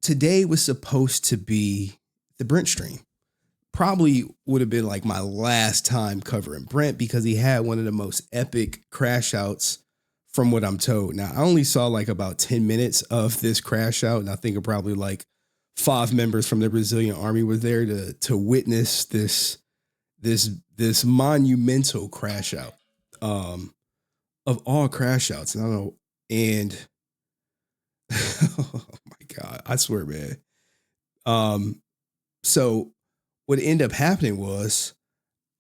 today was supposed to be the Brent stream. Probably would have been like my last time covering Brent because he had one of the most epic crash outs from what I'm told. Now, I only saw like about 10 minutes of this crash out, and I think probably like 5 members from the Brazilian army were there to witness this monumental crash out of all crash outs. And I don't know. And oh my God, I swear, man. So what ended up happening was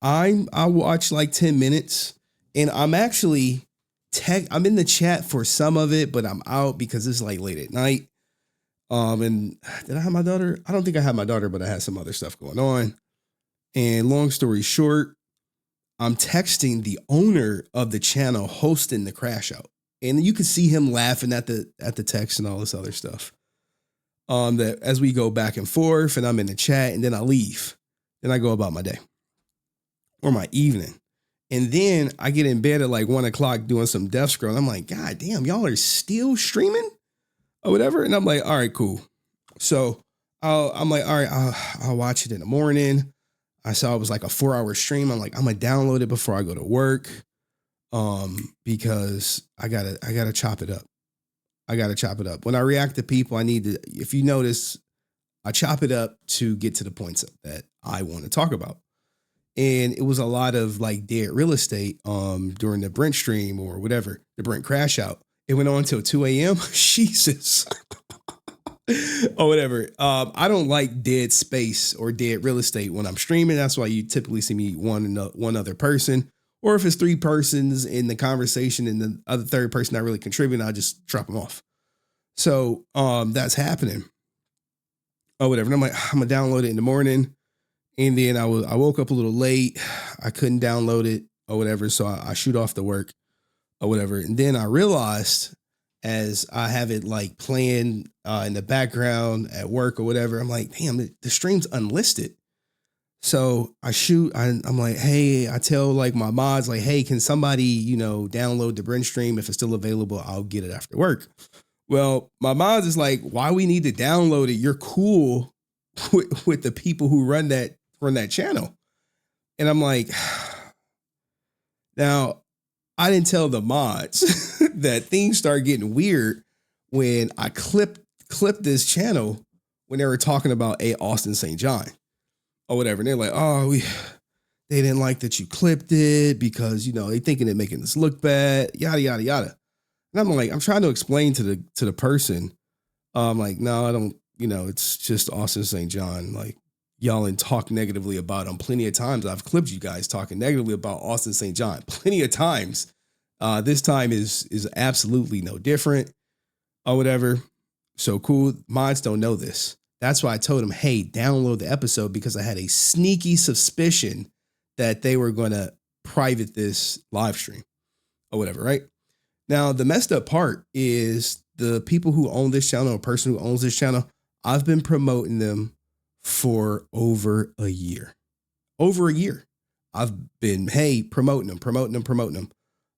I watched like 10 minutes and I'm actually I'm in the chat for some of it, but I'm out because it's like late at night. And did I have my daughter? I don't think I had my daughter, but I had some other stuff going on. And long story short, I'm texting the owner of the channel hosting the crash out. And you can see him laughing at the text and all this other stuff. That as we go back and forth and I'm in the chat and then I leave. Then I go about my day or my evening. And then I get in bed at like 1 o'clock doing some death scroll. I'm like, God damn, y'all are still streaming or whatever. And I'm like, all right, cool. So I'm like, all right, I'll watch it in the morning. I saw it was like a 4-hour stream. I'm like, I'm gonna download it before I go to work. Because I gotta chop it up. I gotta chop it up. When I react to people, I need to, if you notice, I chop it up to get to the points that I want to talk about. And it was a lot of like dead real estate during the Brent stream or whatever, the Brent crash out. It went on until 2 a.m. Jesus. Or whatever. I don't like dead space or dead real estate when I'm streaming. That's why you typically see me one other person. Or if it's 3 persons in the conversation and the other third person not really contributing, I'll just drop them off. So that's happening. Or whatever. And I'm like, I'm gonna download it in the morning. And then I woke up a little late. I couldn't download it or whatever. So I shoot off the work or whatever. And then I realized as I have it like playing in the background at work or whatever, I'm like, damn, the stream's unlisted. So I shoot, I'm like, hey, I tell like my mods, like, hey, can somebody, download the Brent stream? If it's still available, I'll get it after work. Well, my mods is like, why we need to download it? You're cool with the people who run that channel. And I'm like, now I didn't tell the mods that things started getting weird when I clipped this channel when they were talking about Austin St. John or whatever. And they're like, oh, they didn't like that you clipped it because, they thinking they're making this look bad, yada, yada, yada. And I'm like, I'm trying to explain to the person. I'm like, no, I don't, it's just Austin St. John. Like, y'all and talk negatively about him. Plenty of times I've clipped you guys talking negatively about Austin St. John. Plenty of times. This time is absolutely no different or whatever. So cool. Mods don't know this. That's why I told him, hey, download the episode because I had a sneaky suspicion that they were going to private this live stream or whatever, right? Now, the messed up part is the people who own this channel, or person who owns this channel, I've been promoting them for over a year. Over a year. I've been, hey, promoting them.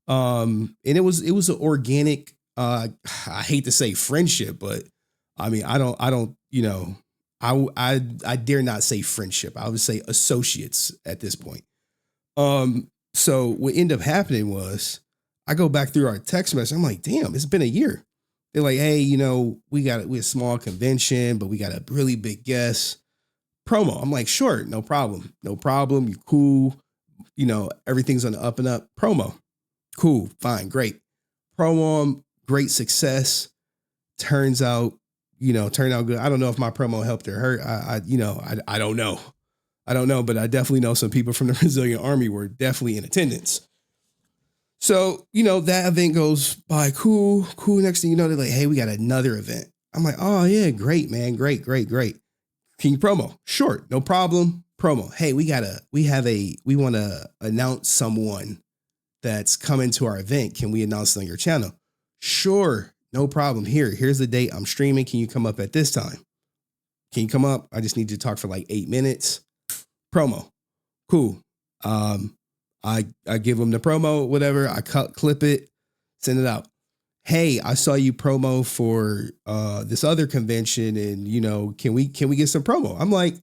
And it was an organic, I hate to say friendship, but I mean, I dare not say friendship. I would say associates at this point. So what ended up happening was I go back through our text message. I'm like, damn, it's been a year. They're like, hey, we're a small convention, but we got a really big guest promo. I'm like, sure, no problem. You cool. Everything's on the up and up. Promo. Cool. Fine. Great. Promo. Great success. Turned out good. I don't know if my promo helped or hurt. I don't know. I don't know, but I definitely know some people from the Brazilian army were definitely in attendance. So, that event goes by. Cool. Next thing you know, they're like, hey, we got another event. I'm like, oh yeah, great, man. Great. Can you promo? Sure. No problem. Promo. Hey, we want to announce someone that's coming to our event. Can we announce it on your channel? Sure. No problem. Here's the date I'm streaming. Can you come up at this time? Can you come up? I just need you to talk for like 8 minutes. Promo. Cool. I give them the promo, whatever. I clip it, send it out. hey, I saw you promo for this other convention, and can we get some promo? I'm like,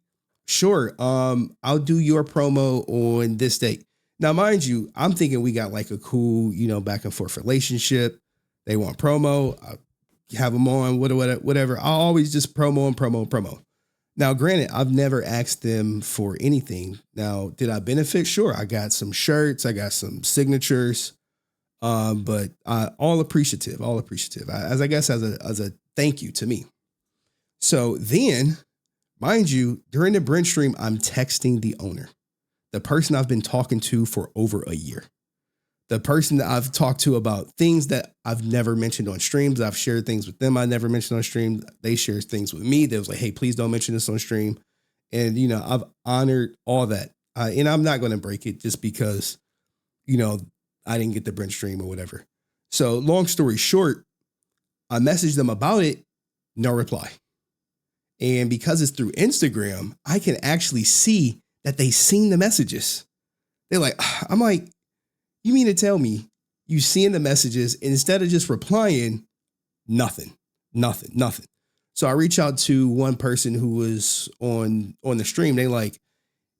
sure. I'll do your promo on this date. Now, mind you, I'm thinking we got like a cool, back and forth relationship. They want promo. I have them on, whatever. I'll always just promo and promo and promo. Now, granted, I've never asked them for anything. Now, did I benefit? Sure. I got some shirts. I got some signatures. But all appreciative, as I guess as a thank you to me. So then, mind you, during the Brent stream, I'm texting the owner, the person I've been talking to for over a year, the person that I've talked to about things that I've never mentioned on streams. I've shared things with them I never mentioned on stream. They share things with me. They was like, hey, please don't mention this on stream. And, I've honored all that. And I'm not going to break it just because, I didn't get the Brent stream or whatever. So long story short, I messaged them about it, no reply. And because it's through Instagram, I can actually see that they seen the messages. They're like, I'm like, you mean to tell me you seeing the messages and instead of just replying, nothing. So I reach out to one person who was on the stream. They like,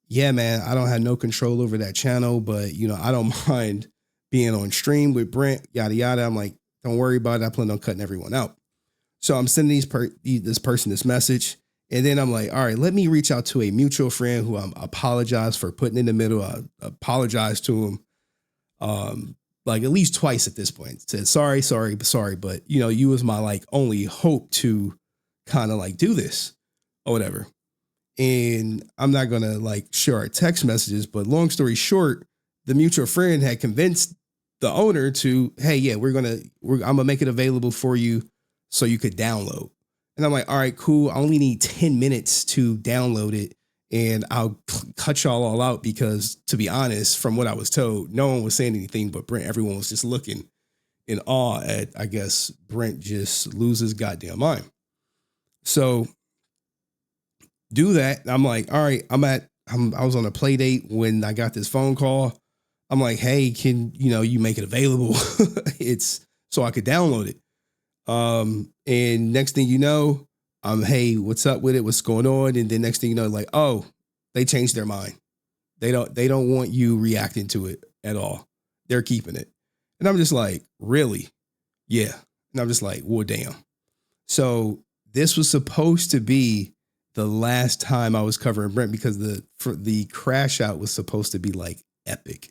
yeah, man, I don't have no control over that channel, but I don't mind being on stream with Brent, yada, yada. I'm like, don't worry about it. I plan on cutting everyone out. So I'm sending this person this message. And then I'm like, all right, let me reach out to a mutual friend who I apologize for putting in the middle. I apologize to him like at least twice at this point. Said, sorry, but you was my like only hope to kind of like do this or whatever. And I'm not going to like share our text messages, but long story short, the mutual friend had convinced the owner to, hey, yeah, I'm gonna make it available for you so you could download. And I'm like, all right, cool. I only need 10 minutes to download it. And I'll cut y'all all out because, to be honest, from what I was told, no one was saying anything but Brent. Everyone was just looking in awe at, I guess, Brent just loses goddamn mind. So do that. I'm like, all right, I was on a play date when I got this phone call. I'm like, hey, can you make it available? It's so I could download it. And next thing you know, hey, what's up with it? What's going on? And then next thing you know, like, oh, they changed their mind. They don't want you reacting to it at all. They're keeping it. And I'm just like, really? Yeah. And I'm just like, well, damn. So this was supposed to be the last time I was covering Brent because the crash out was supposed to be like epic.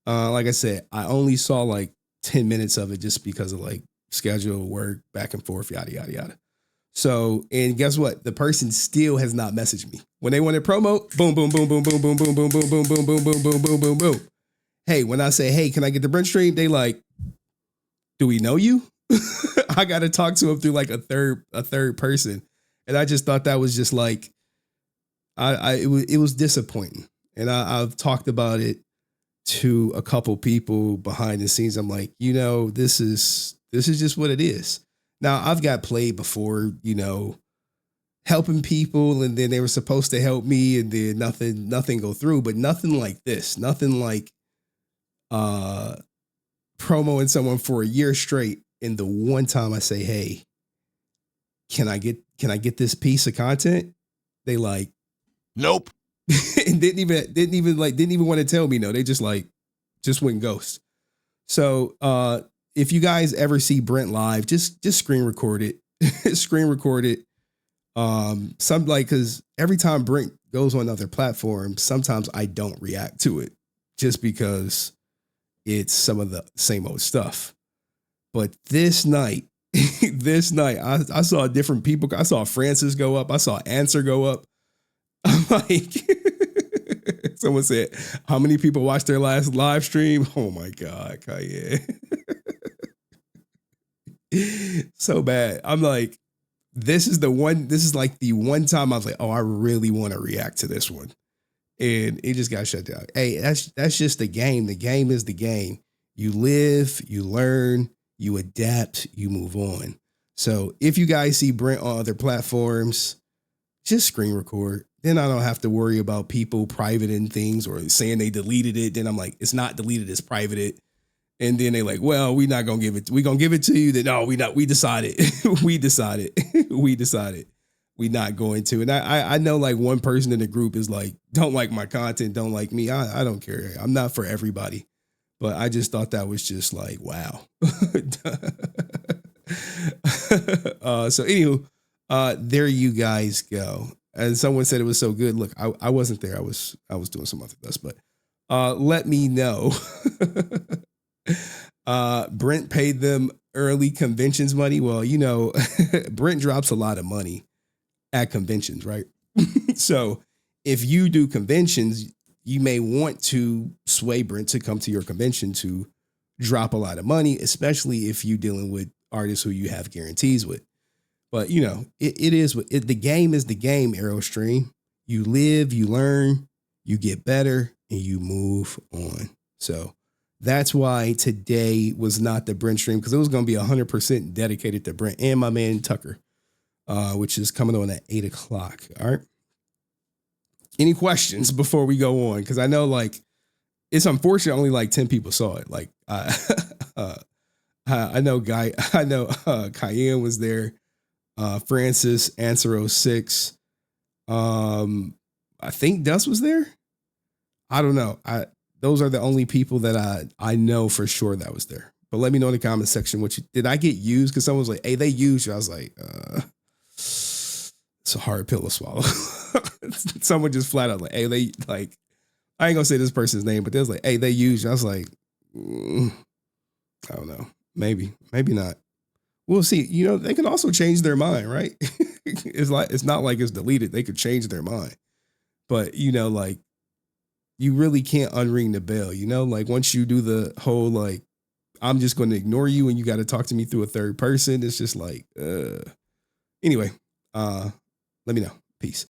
Like I said, I only saw like 10 minutes of it just because of like schedule, work, back and forth, yada, yada, yada. So, and guess what? The person still has not messaged me. When they wanted promo, boom, boom, boom, boom, boom, boom, boom, boom, boom, boom, boom, boom, boom, boom, boom, boom, boom. Hey, when I say, hey, can I get the Brent stream? They like, do we know you? I got to talk to him through like a third person. And I just thought that was just like, it was disappointing. And I've talked about it to a couple people behind the scenes. I'm like, this is just what it is. Now I've got played before, helping people, and then they were supposed to help me, and then nothing go through, but nothing like this, nothing like promoting someone for a year straight. And the one time I say, hey, can I get this piece of content? They like, nope. And didn't even want to tell me no. They just went ghost. So if you guys ever see Brent live, just screen record it. Screen record it. Because every time Brent goes on other platforms, sometimes I don't react to it just because it's some of the same old stuff. But this night, I saw different people. I saw Francis go up. I saw Answer go up. I'm like, someone said, how many people watched their last live stream? Oh my God, Kanye. So bad. I'm like, this is like the one time I was like, oh, I really want to react to this one. And it just got shut down. Hey, that's just the game. The game is the game. You live, you learn, you adapt, you move on. So if you guys see Brent on other platforms, just screen record. Then I don't have to worry about people privating things or saying they deleted it. Then I'm like, it's not deleted, it's privated. And then they like, well, we not gonna give it. We gonna give it to you. That no, we not. We decided. we decided. we decided. We not going to. And I know like one person in the group is like, don't like my content, don't like me. I don't care. I'm not for everybody. But I just thought that was just like, wow. So anywho, there you guys go. And someone said it was so good. Look, I wasn't there. I was doing some other stuff, but let me know. Brent paid them early conventions money. Well, you know, Brent drops a lot of money at conventions, right? So if you do conventions, you may want to sway Brent to come to your convention to drop a lot of money, especially if you're dealing with artists who you have guarantees with. But you know, it is the game is the game, Aerostream. You live, you learn, you get better, and you move on. So that's why today was not the Brent stream, because it was going to be 100% dedicated to Brent and my man Tucker, which is coming on at 8:00. All right. Any questions before we go on? Because I know like it's unfortunate only like 10 people saw it. Like I know Cayenne was there. Francis, Answer 06. I think Dust was there. I don't know. Those are the only people that I know for sure that was there. But let me know in the comment section did I get used? Because someone was like, hey, they used you. I was like, it's a hard pill to swallow. Someone just flat out like, hey, they like, I ain't gonna say this person's name, but they was like, hey, they used you. I was like, I don't know. Maybe not. We'll see. You know, they can also change their mind, right? It's not like it's deleted. They could change their mind. But you know, like you really can't unring the bell, you know? Like once you do the whole like I'm just going to ignore you and you got to talk to me through a third person, it's just like anyway, let me know. Peace.